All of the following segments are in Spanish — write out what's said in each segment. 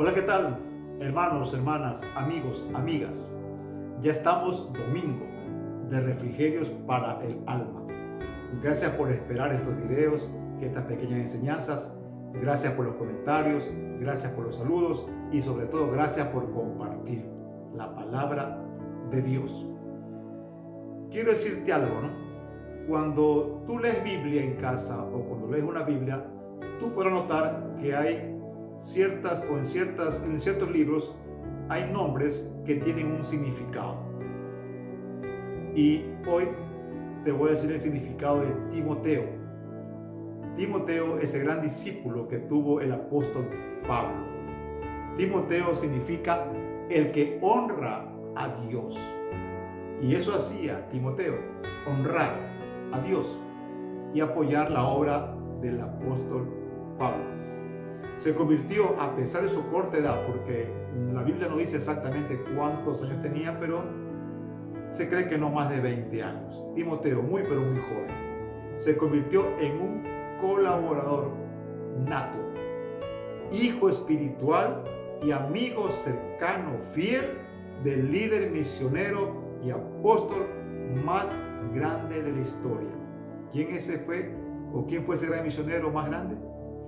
Hola, ¿qué tal? Hermanos, hermanas, amigos, amigas. Ya estamos domingo de refrigerios para el alma. Gracias por esperar estos videos, estas pequeñas enseñanzas. Gracias por los comentarios, gracias por los saludos y sobre todo gracias por compartir la palabra de Dios. Quiero decirte algo, ¿no? Cuando tú lees Biblia en casa o cuando lees una Biblia, tú podrás notar que hay en ciertos libros hay nombres que tienen un significado. Y hoy te voy a decir el significado de Timoteo. Timoteo es el gran discípulo que tuvo el apóstol Pablo. Timoteo significa el que honra a Dios. Y eso hacía Timoteo, honrar a Dios y apoyar la obra del apóstol Pablo. Se convirtió, a pesar de su corta edad, porque la Biblia no dice exactamente cuántos años tenía, pero se cree que no más de 20 años. Timoteo, muy pero muy joven, se convirtió en un colaborador nato, hijo espiritual y amigo cercano, fiel del líder misionero y apóstol más grande de la historia. ¿Quién fue ese gran misionero más grande?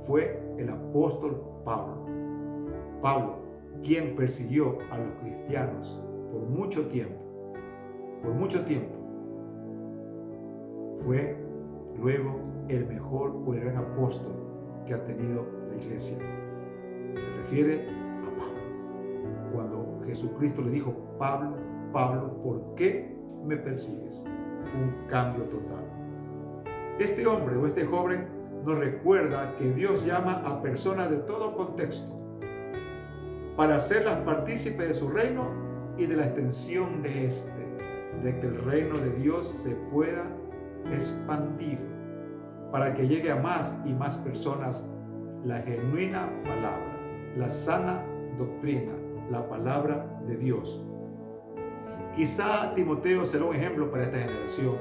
Fue el apóstol Pablo. Pablo, quien persiguió a los cristianos por mucho tiempo, fue luego el mejor o el gran apóstol que ha tenido la iglesia. Se refiere a Pablo. Cuando Jesucristo le dijo: Pablo, Pablo, ¿por qué me persigues? Fue un cambio total. Este hombre o este joven nos recuerda que Dios llama a personas de todo contexto para hacerlas partícipes de su reino y de la extensión de de que el reino de Dios se pueda expandir, para que llegue a más y más personas la genuina palabra, la sana doctrina, la palabra de Dios. Quizá Timoteo será un ejemplo para esta generación,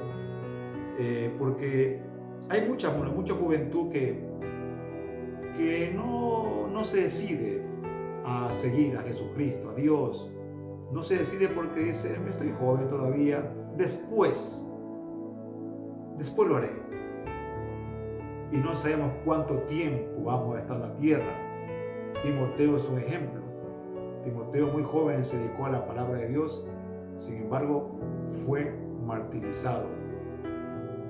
porque hay mucha juventud que no se decide a seguir a Jesucristo, a Dios. No se decide porque dice: estoy joven todavía, después lo haré. Y no sabemos cuánto tiempo vamos a estar en la tierra. Timoteo es un ejemplo. Timoteo, muy joven, se dedicó a la palabra de Dios. Sin embargo, fue martirizado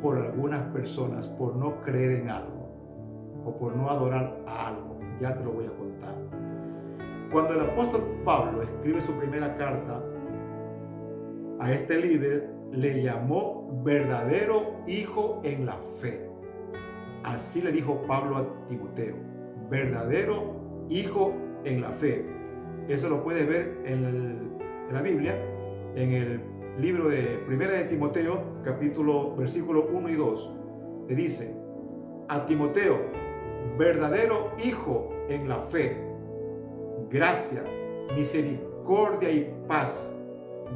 por algunas personas por no creer en algo o por no adorar a algo. Ya te lo voy a contar. Cuando el apóstol Pablo escribe su primera carta a este líder, le llamó verdadero hijo en la fe. Así le dijo Pablo a Timoteo: verdadero hijo en la fe. Eso lo puedes ver en la Biblia, en el libro de Primera de Timoteo, versículo 1 y 2. Le dice a Timoteo: verdadero hijo en la fe, gracia, misericordia y paz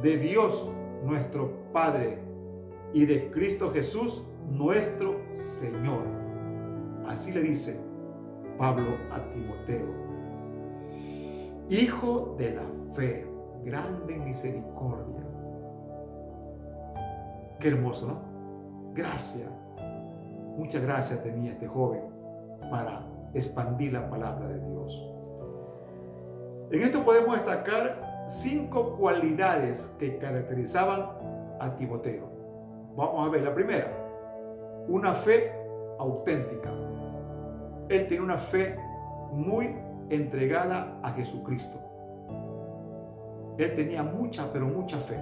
de Dios nuestro Padre y de Cristo Jesús nuestro Señor. Así le dice Pablo a Timoteo: hijo de la fe, grande en misericordia. Qué hermoso, ¿no? Gracia. Mucha gracia tenía este joven para expandir la palabra de Dios. En esto podemos destacar 5 cualidades que caracterizaban a Timoteo. Vamos a ver la primera: una fe auténtica. Él tenía una fe muy entregada a Jesucristo. Él tenía mucha, pero mucha fe.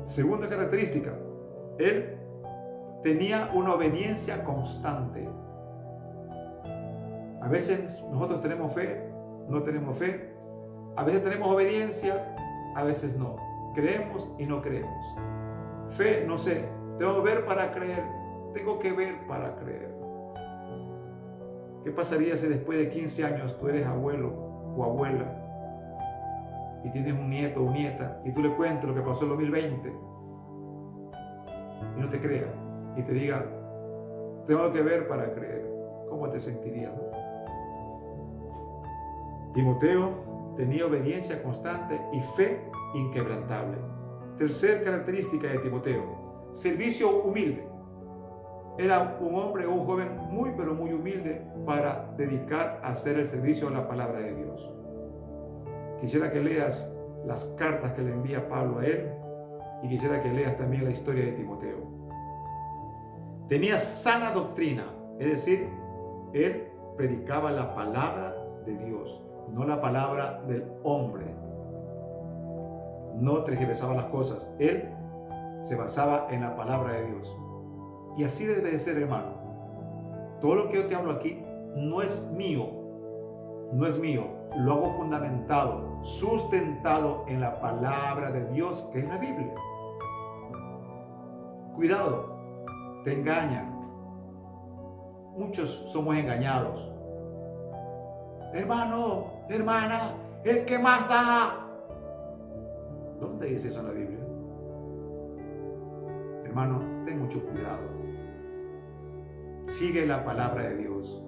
Segunda característica: él tenía una obediencia constante. A veces nosotros tenemos fe, no tenemos fe. A veces tenemos obediencia, a veces no. Creemos y no creemos. Fe, no sé, tengo que ver para creer. Tengo que ver para creer. ¿Qué pasaría si después de 15 años tú eres abuelo o abuela y tienes un nieto o nieta y tú le cuentas lo que pasó en el 2020 y no te crea y te diga: tengo que ver para creer? ¿Cómo te sentirías, no? Timoteo tenía obediencia constante y fe inquebrantable. Tercer característica de Timoteo, servicio humilde. Era un hombre o un joven muy pero muy humilde para dedicar a hacer el servicio a la palabra de Dios. Quisiera que leas las cartas que le envía Pablo a él y quisiera que leas también la historia de Timoteo. Tenía sana doctrina, es decir, él predicaba la palabra de Dios, no la palabra del hombre. No tergiversaba las cosas, él se basaba en la palabra de Dios. Y así debe de ser, hermano. Todo lo que yo te hablo aquí no es mío, lo hago fundamentado, sustentado en la palabra de Dios, que es la Biblia. Cuidado, te engañan. Muchos somos engañados. Hermano, hermana, el que más da. ¿Dónde dice eso en la Biblia? Hermano, ten mucho cuidado. Sigue la palabra de Dios.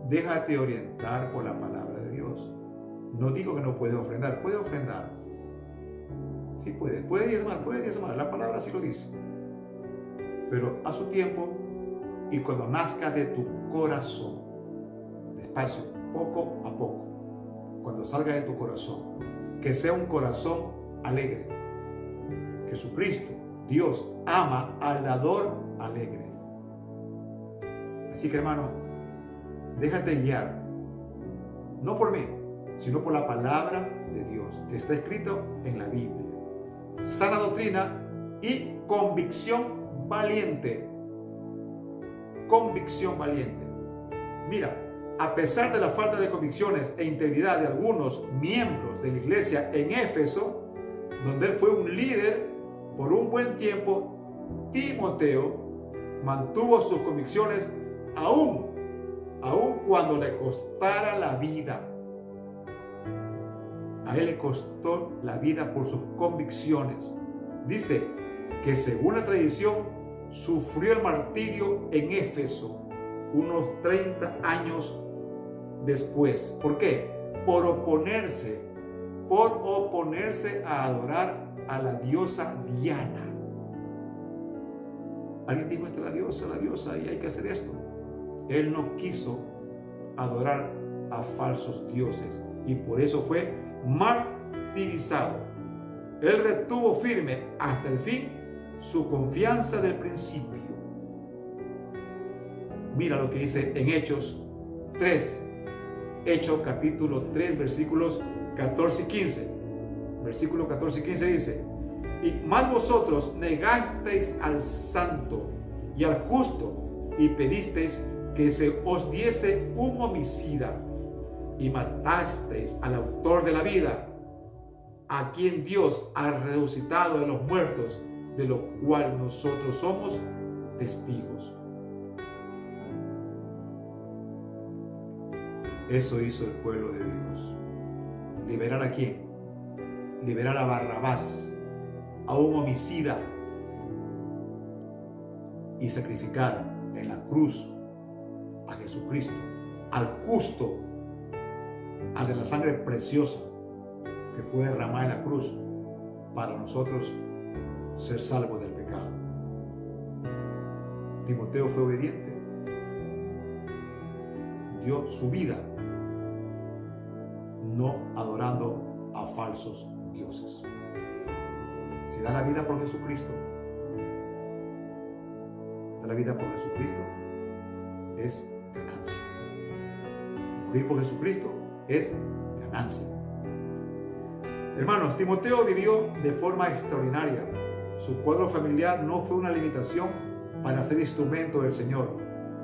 Déjate orientar por la palabra de Dios. No digo que no puedes ofrendar. Puede ofrendar. Sí puede. Puede diezmar. La palabra sí lo dice. Pero a su tiempo y cuando nazca de tu corazón. Despacio, poco a poco. Cuando salga de tu corazón. Que sea un corazón alegre. Jesucristo, Dios, ama al dador alegre. Así que, hermano, déjate guiar, no por mí, sino por la palabra de Dios, que está escrito en la Biblia. Sana doctrina y convicción valiente. Convicción valiente. Mira, a pesar de la falta de convicciones e integridad de algunos miembros de la iglesia en Éfeso, donde él fue un líder por un buen tiempo, Timoteo mantuvo sus convicciones aún cuando le costara la vida. A él le costó la vida por sus convicciones. Dice que según la tradición sufrió el martirio en Éfeso unos 30 años después. ¿Por qué? Por oponerse a adorar a la diosa Diana. Alguien dijo, esta es la diosa, y hay que hacer esto. Él no quiso adorar a falsos dioses y por eso fue martirizado. Él retuvo firme hasta el fin su confianza del principio. Mira lo que dice en Hechos 3. Hechos capítulo 3, versículos 14 y 15. Versículo 14 y 15 dice: y más vosotros negasteis al santo y al justo y pedisteis que se os diese un homicida y matasteis al autor de la vida, a quien Dios ha resucitado de los muertos, de lo cual nosotros somos testigos. Eso hizo el pueblo de Dios. ¿Liberar a quién? Liberar a Barrabás, a un homicida, y sacrificar en la cruz a Jesucristo, al justo, al de la sangre preciosa que fue derramada en la cruz para nosotros ser salvos del pecado. Timoteo fue obediente, dio su vida no adorando a falsos dioses. Si da la vida por Jesucristo, da la vida por Jesucristo, es ganancia. Morir por Jesucristo es ganancia. Hermanos, Timoteo vivió de forma extraordinaria. Su cuadro familiar no fue una limitación para ser instrumento del Señor,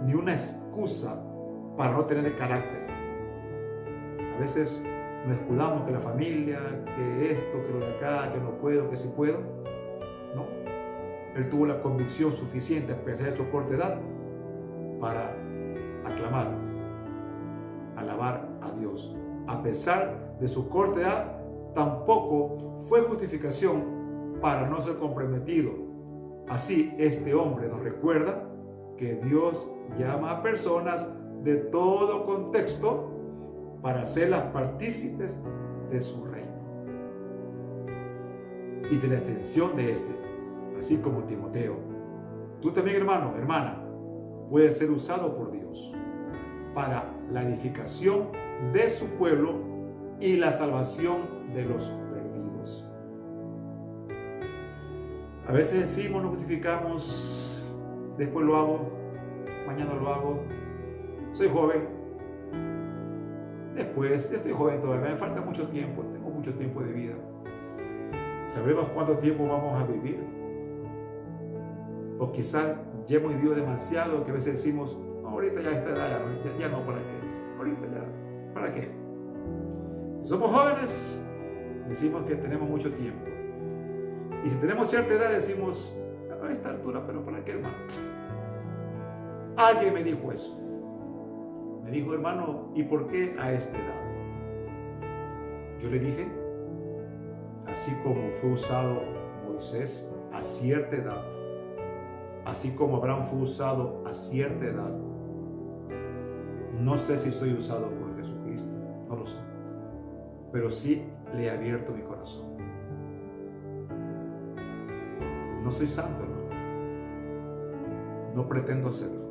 ni una excusa para no tener carácter. A veces nos escudamos que la familia, que esto, que lo de acá, que no puedo, que sí puedo. No. Él tuvo la convicción suficiente, a pesar de su corta edad, para aclamar, alabar a Dios. A pesar de su corta edad, tampoco fue justificación para no ser comprometido. Así, este hombre nos recuerda que Dios llama a personas de todo contexto para ser las partícipes de su reino y de la extensión de este, así como Timoteo. Tú también, hermano, hermana, puedes ser usado por Dios para la edificación de su pueblo y la salvación de los perdidos. A veces decimos, nos justificamos, después lo hago, mañana lo hago, soy joven, después, estoy joven todavía, me falta mucho tiempo, tengo mucho tiempo de vida. ¿Sabremos cuánto tiempo vamos a vivir? O quizás ya hemos vivido demasiado, que a veces decimos, no, ahorita ya esta edad, ya no, ¿para qué? Ahorita ya, ¿para qué? Si somos jóvenes, decimos que tenemos mucho tiempo. Y si tenemos cierta edad, decimos, a esta altura, pero ¿para qué, hermano? Alguien me dijo eso. Me dijo, hermano, ¿y por qué a esta edad? Yo le dije, así como fue usado Moisés a cierta edad, así como Abraham fue usado a cierta edad, no sé si soy usado por Jesucristo, no lo sé, pero sí le he abierto mi corazón. No soy santo, hermano, no pretendo hacerlo,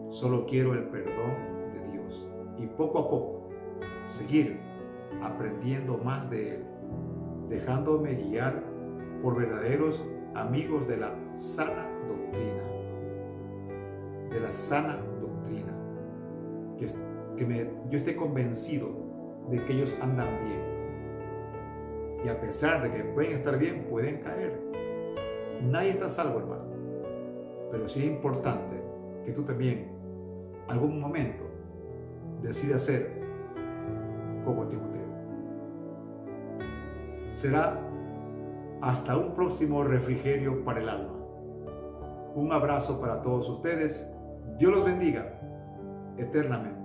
solo quiero el perdón de Dios y poco a poco seguir aprendiendo más de Él, dejándome guiar por verdaderos amigos de la sana doctrina, yo esté convencido de que ellos andan bien, y a pesar de que pueden estar bien, pueden caer. Nadie está salvo, hermano, pero sí es importante que tú también algún momento decidas ser como Timoteo. Será hasta un próximo refrigerio para el alma. Un abrazo para todos ustedes. Dios los bendiga eternamente.